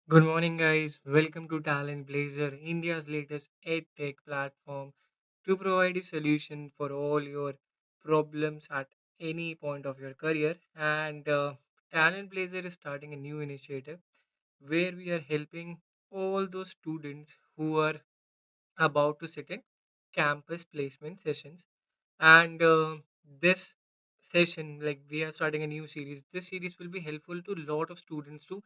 Good morning, guys. Welcome to TalentBlazer, India's latest EdTech platform to provide a solution for all your problems at any point of your career. And TalentBlazer is starting a new initiative where we are helping all those students who are about to sit in campus placement sessions. And this session, like we are starting a new series, this series will be helpful to a lot of students too,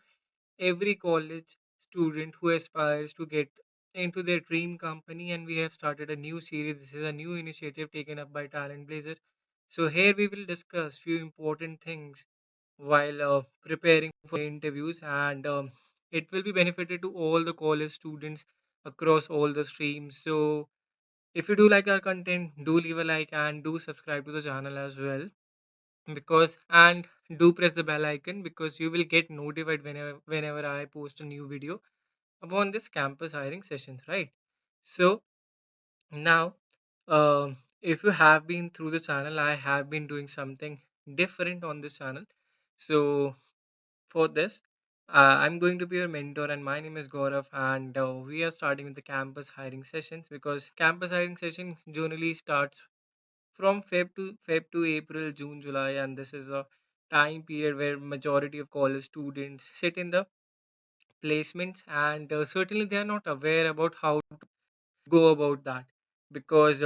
every college student who aspires to get into their dream company. And we have started a new series. This is a new initiative taken up by TalentBlazer. So here we will discuss few important things while preparing for interviews, and it will be benefited to all the college students across all the streams. So if you do like our content, do leave a like and do subscribe to the channel as well, because and do press the bell icon because you will get notified whenever I post a new video upon this campus hiring sessions, right? So now, if you have been through the channel, I have been doing something different on this channel. So for this, I'm going to be your mentor, and my name is Gaurav, and we are starting with the campus hiring sessions because campus hiring session generally starts from Feb to April, June, July, and this is a time period where majority of college students sit in the placements, and certainly they are not aware about how to go about that because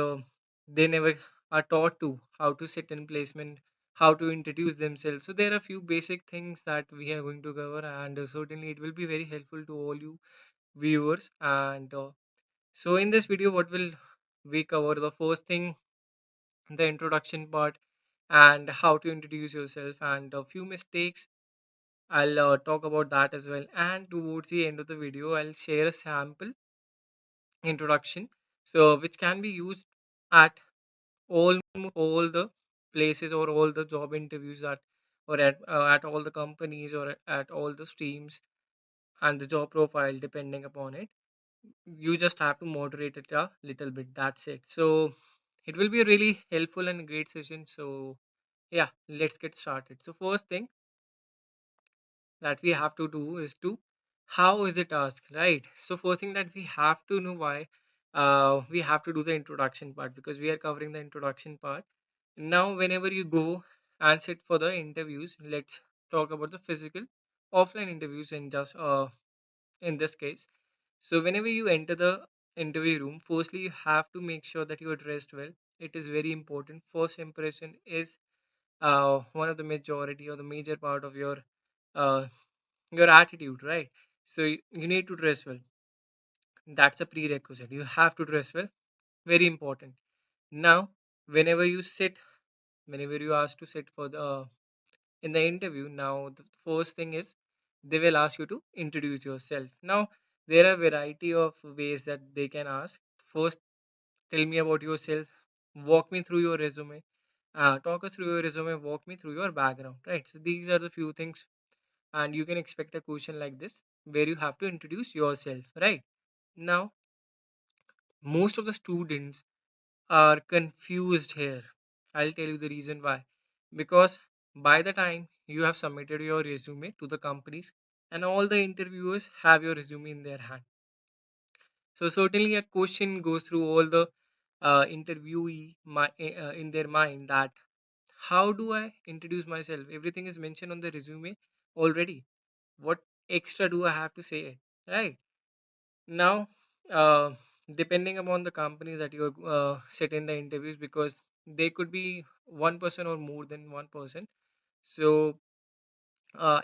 they never are taught to how to sit in placement, how to introduce themselves. So there are a few basic things that we are going to cover, and certainly it will be very helpful to all you viewers. And so in this video, what will we cover? The first thing, the introduction part, and how to introduce yourself, and a few mistakes. I'll talk about that as well. And towards the end of the video, I'll share a sample introduction, so which can be used at all the places or all the job interviews that, or at all the companies or at all the streams, and the job profile depending upon it. You just have to moderate it a little bit. That's it. So it will be a really helpful and great session. So yeah, let's get started. So first thing that we have to do is to, how is it asked, right? So first thing that we have to know why we have to do the introduction part, because we are covering the introduction part. Now whenever you go and sit for the interviews, let's talk about the physical offline interviews in this case. So whenever you enter the interview room, firstly you have to make sure that you are dressed well. It is very important. First impression is one of the majority or the major part of uh, your attitude, right? So you need to dress well. That's a prerequisite. You have to dress well. Very important. Now whenever you sit, whenever you ask to sit for the in the interview, now the first thing is they will ask you to introduce yourself. Now there are variety of ways that they can ask. First, tell me about yourself, walk me through your resume, talk us through your resume, walk me through your background, right? So these are the few things, and you can expect a question like this where you have to introduce yourself, right? Now most of the students are confused here. I'll tell you the reason why. Because by the time you have submitted your resume to the companies, and all the interviewers have your resume in their hand, so certainly a question goes through all the in their mind, that how do I introduce myself? Everything is mentioned on the resume already. What extra do I have to say it? Right? Now, uh, depending upon the company that you sit in the interviews, because they could be one person or more than one person. So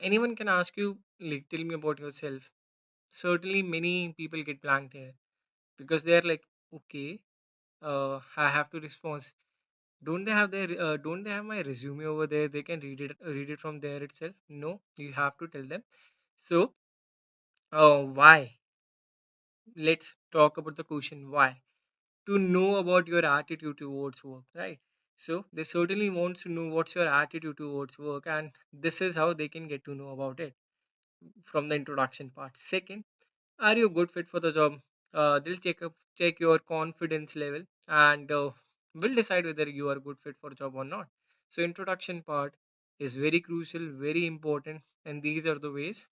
anyone can ask you, like, tell me about yourself. Certainly, many people get blanked here because they are like, okay, I have to respond. Don't they have my resume over there? They can read it from there itself. No, you have to tell them. So, why? Let's talk about the question why. To know about your attitude towards work, right? So they certainly want to know what's your attitude towards work, and this is how they can get to know about it from the introduction part. Second, are you a good fit for the job? They'll check your confidence level, and will decide whether you are a good fit for the job or not. So introduction part is very crucial, very important, and these are the ways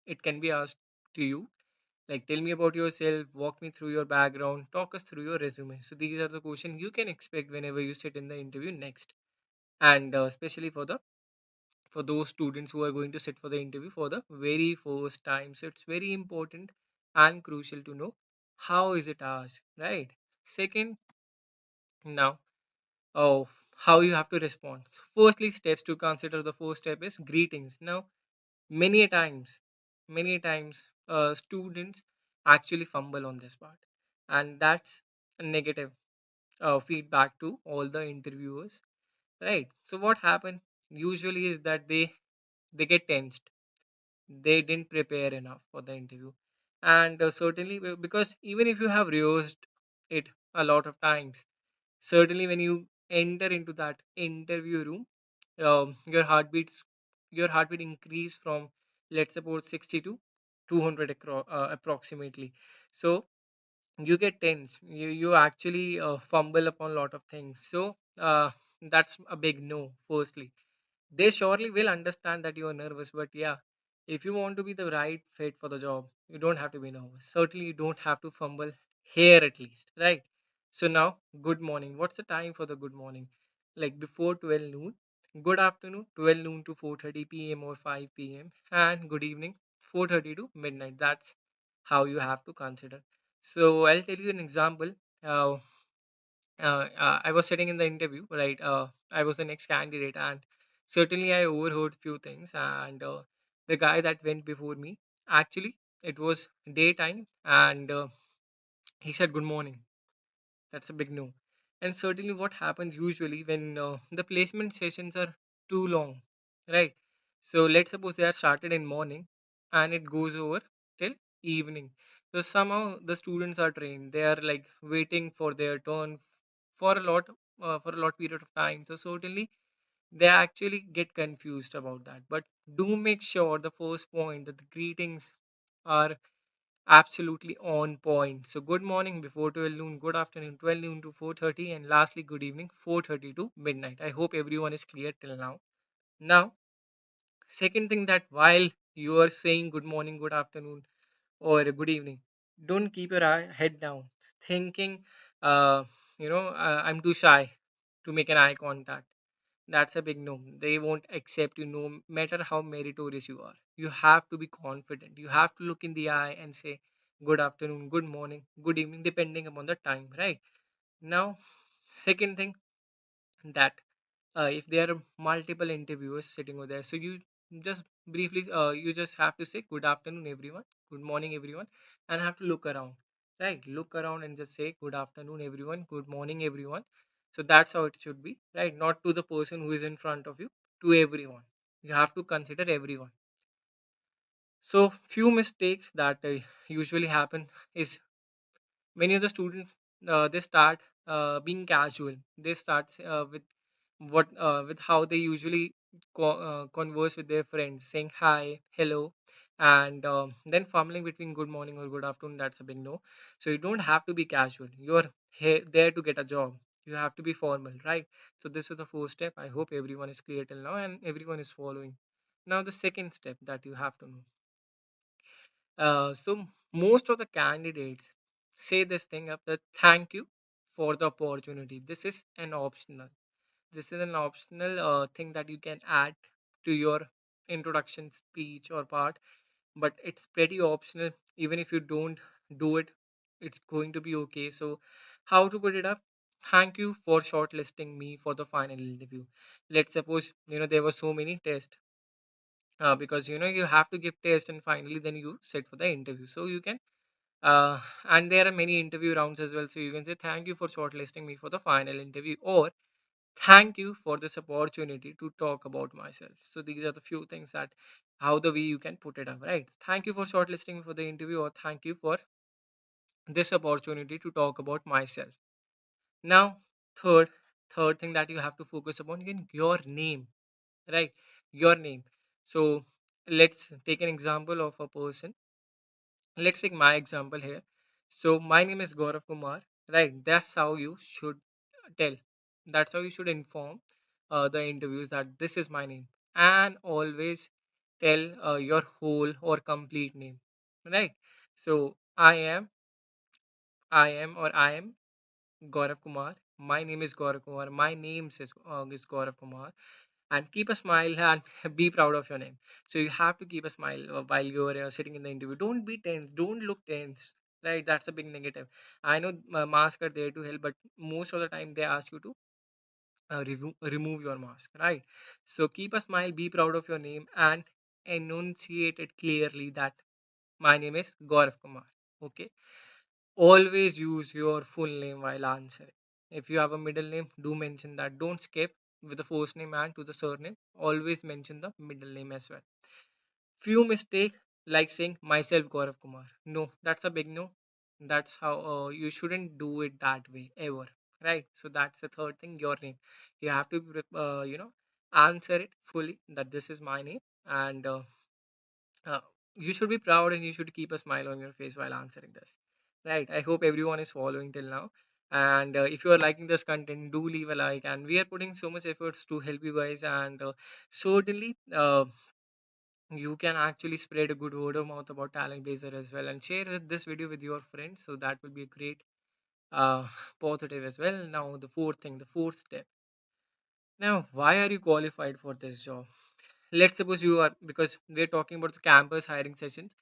it can be asked to you. Like, tell me about yourself, walk me through your background, talk us through your resume. So these are the questions you can expect whenever you sit in the interview next, and especially for those students who are going to sit for the interview for the very first time. So it's very important and crucial to know how is it asked, right? Second, now, of how you have to respond. Firstly, steps to consider. The first step is greetings. Now, many a times, students actually fumble on this part, and that's a negative feedback to all the interviewers, right? So what happens usually is that they get tensed. They didn't prepare enough for the interview, and certainly because even if you have rehearsed it a lot of times, certainly when you enter into that interview room, your heartbeat increase from, let's suppose, 60 to 200 approximately. So you get tense, you actually fumble upon a lot of things. So that's a big no. Firstly, they surely will understand that you are nervous, but yeah, if you want to be the right fit for the job, you don't have to be nervous. Certainly, you don't have to fumble here at least, right? So now, good morning. What's the time for the good morning? Like before 12 noon, good afternoon, 12 noon to 4:30 p.m. or 5 p.m., and good evening, 4:30 to midnight. That's how you have to consider. So I'll tell you an example. Uh, I was sitting in the interview, right? I was the next candidate, and certainly I overheard few things. And the guy that went before me, actually, it was daytime, and he said, "Good morning." That's a big no. And certainly, what happens usually when the placement sessions are too long, right? So let's suppose they are started in morning, and it goes over till evening. So somehow the students are trained. They are like waiting for their turn for a lot for a lot period of time. So certainly they actually get confused about that. But do make sure the first point that the greetings are absolutely on point. So good morning before 12 noon, good afternoon 12 noon to 4:30, and lastly good evening 4:30 to midnight. I hope everyone is clear till now. Now, second thing, that while you are saying good morning, good afternoon, or good evening, don't keep your head down thinking, uh, I'm too shy to make an eye contact. That's a big no. They won't accept you no matter how meritorious you are. You have to be confident. You have to look in the eye and say good afternoon, good morning, good evening, depending upon the time, right? Now, second thing, that if there are multiple interviewers sitting over there, so you just briefly, you just have to say good afternoon, everyone, good morning, everyone, and have to look around, right? Look around and just say good afternoon, everyone, good morning, everyone. So that's how it should be, right? Not to the person who is in front of you, to everyone. You have to consider everyone. So few mistakes that usually happen is many of the students, they start being casual. They start with how they usually converse with their friends, saying hi, hello, and then fumbling between good morning or good afternoon. That's a big no. So you don't have to be casual. You're there to get a job. You have to be formal, right? So this is the first step. I hope everyone is clear till now and everyone is following. Now the second step that you have to know. So most of the candidates say this thing up, that thank you for the opportunity. This is an optional thing that you can add to your introduction speech or part, but it's pretty optional. Even if you don't do it, it's going to be okay. So how to put it up? Thank you for shortlisting me for the final interview. Let's suppose there were so many tests, because you have to give tests, and finally then you sit for the interview. So you can, and there are many interview rounds as well. So you can say thank you for shortlisting me for the final interview, or thank you for this opportunity to talk about myself. So these are the few things that how the way you can put it up, right? Thank you for shortlisting me for the interview, or thank you for this opportunity to talk about myself. Now, third third thing that you have to focus upon, again, your name, right? Your name. So let's take an example of a person. Let's take my example here. So my name is Gaurav Kumar, right? That's how you should tell. That's how you should inform the interviews that this is my name, and always tell your whole or complete name. right? So I am Gaurav Kumar. My name is Gaurav Kumar. My name is Gaurav Kumar. And keep a smile and be proud of your name. So you have to keep a smile while you're sitting in the interview. Don't be tense. Don't look tense. Right? That's a big negative. I know masks are there to help, but most of the time they ask you to remove your mask. Right? So keep a smile. Be proud of your name and enunciate it clearly that my name is Gaurav Kumar. Okay. Always use your full name while answering. If you have a middle name, do mention that. Don't skip with the first name and to the surname. Always mention the middle name as well. Few mistake like saying myself Gaurav Kumar. No, that's a big no. That's how you shouldn't do it that way ever. Right. So that's the third thing. Your name. You have to answer it fully that this is my name and uh, you should be proud and you should keep a smile on your face while answering this. Right. I hope everyone is following till now. And if you are liking this content, do leave a like. And we are putting so much efforts to help you guys. And certainly, you can actually spread a good word of mouth about TalentBlazer as well, and share this video with your friends. So that will be a great uh, positive as well. Now, the fourth step. Now, why are you qualified for this job? Let's suppose you are, because we're talking about the campus hiring sessions.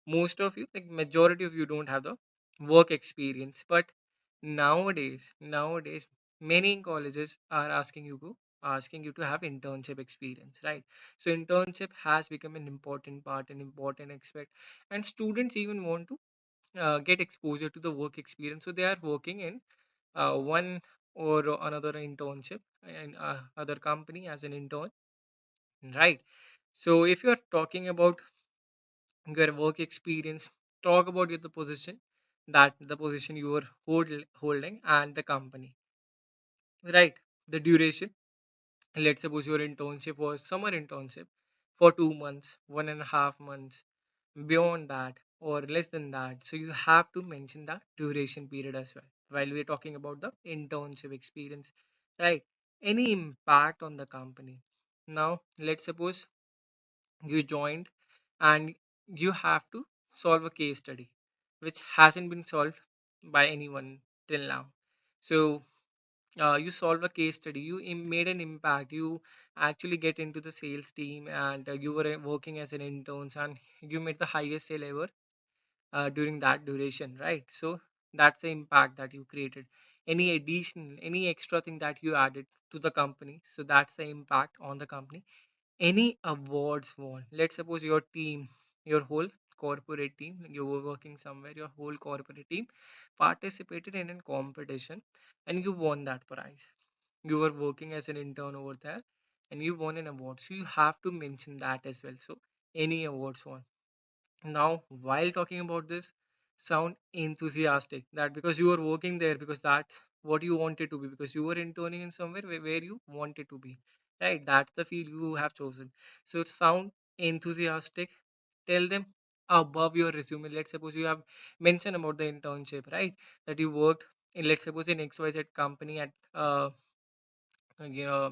Most of you, like majority of you, don't have the work experience, but nowadays many colleges are asking you to have internship experience, right? So internship has become an important part, an important aspect, and students even want to get exposure to the work experience, so they are working in one or another internship in other company as an intern, right? So if you are talking about your work experience, talk about the position, that the position you are holding and the company, right? The duration. Let's suppose your internship was summer internship for 2 months, 1.5 months, beyond that or less than that. So you have to mention the duration period as well while we're talking about the internship experience, right? Any impact on the company. Now let's suppose you joined and you have to solve a case study which hasn't been solved by anyone till now. So you solve a case study, you made an impact, you actually get into the sales team, and you were working as an intern and you made the highest sale ever during that duration, right? So that's the impact that you created. Any addition, any extra thing that you added to the company, so that's the impact on the company. Any awards won. Let's suppose your team, your whole corporate team, you were working somewhere, your whole corporate team participated in a competition and you won that prize. You were working as an intern over there and you won an award. So you have to mention that as well. So any awards won. Now, while talking about this, sound enthusiastic that because you were working there, because that's what you wanted to be, because you were interning in somewhere where you wanted to be, right? That's the field you have chosen. So, sound enthusiastic. Tell them above your resume. Let's suppose you have mentioned about the internship, right? That you worked in, let's suppose, in XYZ company at,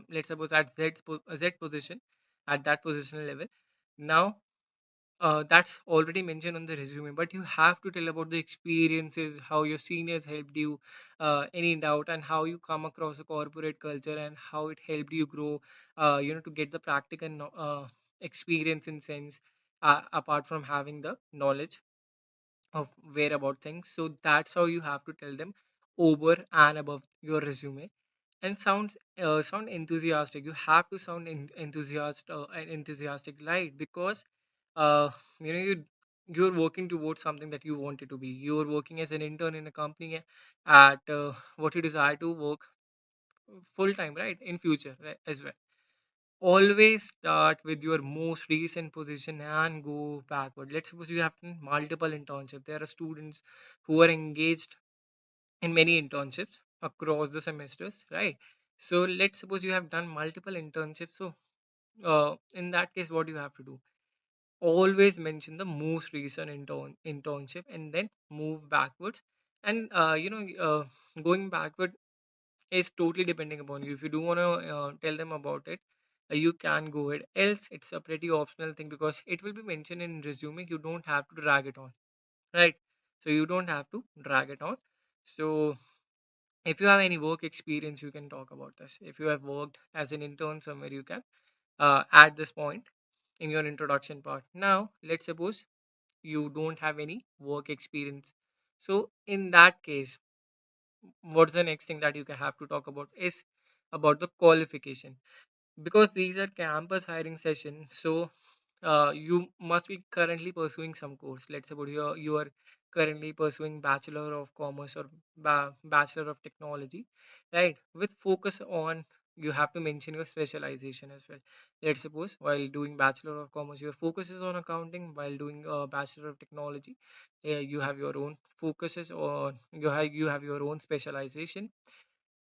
let's suppose at Z position, at that position level. Now, that's already mentioned on the resume, but you have to tell about the experiences, how your seniors helped you, any doubt, and how you come across a corporate culture and how it helped you grow, to get the practical experience in sense, apart from having the knowledge of where about things. So that's how you have to tell them over and above your resume, and sound enthusiastic. You have to sound enthusiastic, right? Because you're working towards something that you wanted to be. You're working as an intern in a company at what you desire to work full time, right? In future, right, as well. Always start with your most recent position and go backward. Let's suppose you have done multiple internships. There are students who are engaged in many internships across the semesters, right? So let's suppose you have done multiple internships. So in that case, what you have to do? Always mention the most recent internship and then move backwards. And going backward is totally depending upon you. If you do want to tell them about it, you can go ahead. Else, it's a pretty optional thing because it will be mentioned in resume. You don't have to drag it on, right? So you don't have to drag it on. So if you have any work experience, you can talk about this. If you have worked as an intern somewhere, you can add this point in your introduction part. Now, let's suppose you don't have any work experience. So in that case, what's the next thing that you have to talk about is about the qualification, because these are campus hiring sessions. So you must be currently pursuing some course. Let's suppose you are currently pursuing Bachelor of Commerce or Bachelor of Technology, right? With focus on, you have to mention your specialization as well. Let's suppose while doing Bachelor of Commerce, your focus is on accounting. While doing Bachelor of Technology, you have your own focuses, or you have your own specialization.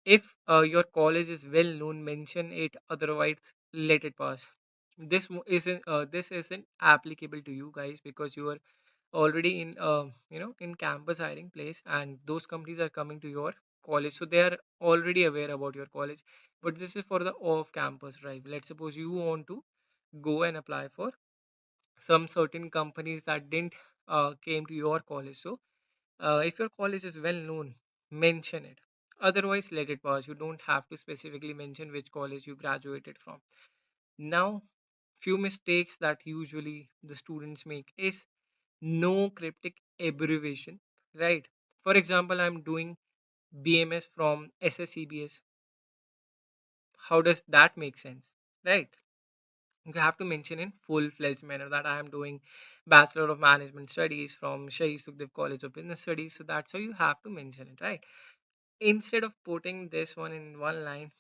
If your college is well known, mention it. Otherwise, let it pass. This isn't applicable to you guys because you are already in in campus hiring place, and those companies are coming to your college, so they are already aware about your college. But this is for the off campus drive. Let's suppose you want to go and apply for some certain companies that didn't came to your college. So if your college is well known, mention it. Otherwise, let it pass. You don't have to specifically mention which college you graduated from. Now, few mistakes that usually the students make is no cryptic abbreviation, right? For example, I'm doing BMS from SSCBS. How does that make sense, right? You have to mention in full-fledged manner that I am doing Bachelor of Management Studies from Shahid Sukhdev College of Business Studies. So that's how you have to mention it, right? Instead of putting this one in one line,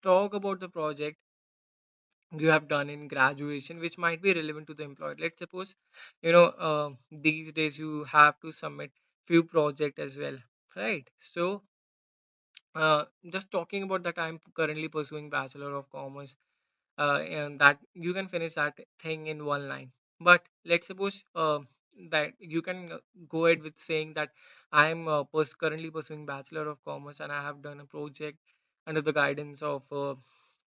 talk about the project you have done in graduation, which might be relevant to the employer. Let's suppose, these days you have to submit few project as well, right? So just talking about that, I'm currently pursuing Bachelor of Commerce, and that you can finish that thing in one line. But let's suppose that you can go ahead with saying that I am currently pursuing Bachelor of Commerce, and I have done a project under the guidance of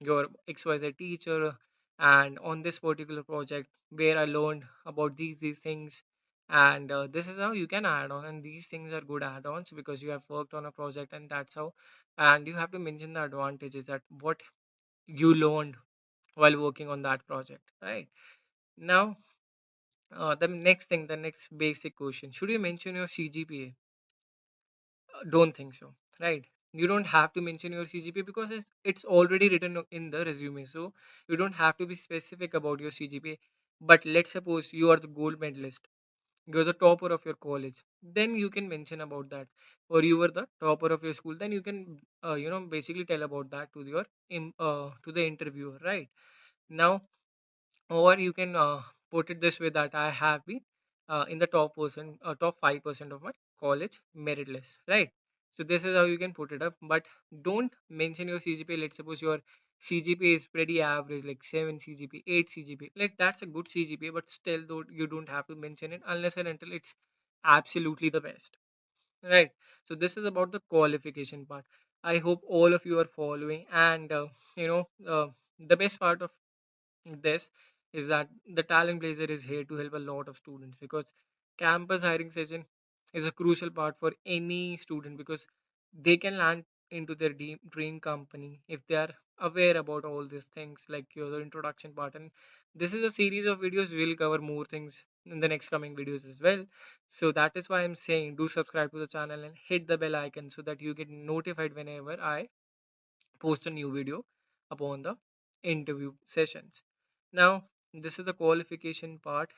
your XYZ teacher, and on this particular project where I learned about these things. And this is how you can add on, and these things are good add-ons because you have worked on a project, and that's how. And you have to mention the advantages, that what you learned while working on that project, right? Now, the next basic question: should you mention your CGPA? Don't think so, right? You don't have to mention your CGPA because it's already written in the resume, so you don't have to be specific about your CGPA. But let's suppose you are the gold medalist, you're the topper of your college, then you can mention about that. Or you were the topper of your school, then you can basically tell about that to to the interviewer, right? Now, or you can put it this way, that I have been in the top 5% of my college merit list, right? So this is how you can put it up, but don't mention your CGPA. Let's suppose your CGPA is pretty average, like 7 CGPA, 8 CGPA. Like that's a good CGPA, but still, though, you don't have to mention it unless and until it's absolutely the best, right? So this is about the qualification part. I hope all of you are following, and the best part of this is that the TalentBlazer is here to help a lot of students, because campus hiring session is a crucial part for any student, because they can land into their dream company if they are aware about all these things, like your introduction part. And this is a series of videos. We'll cover more things in the next coming videos as well. So that is why I'm saying, do subscribe to the channel and hit the bell icon so that you get notified whenever I post a new video upon the interview sessions. Now, this is the qualification part.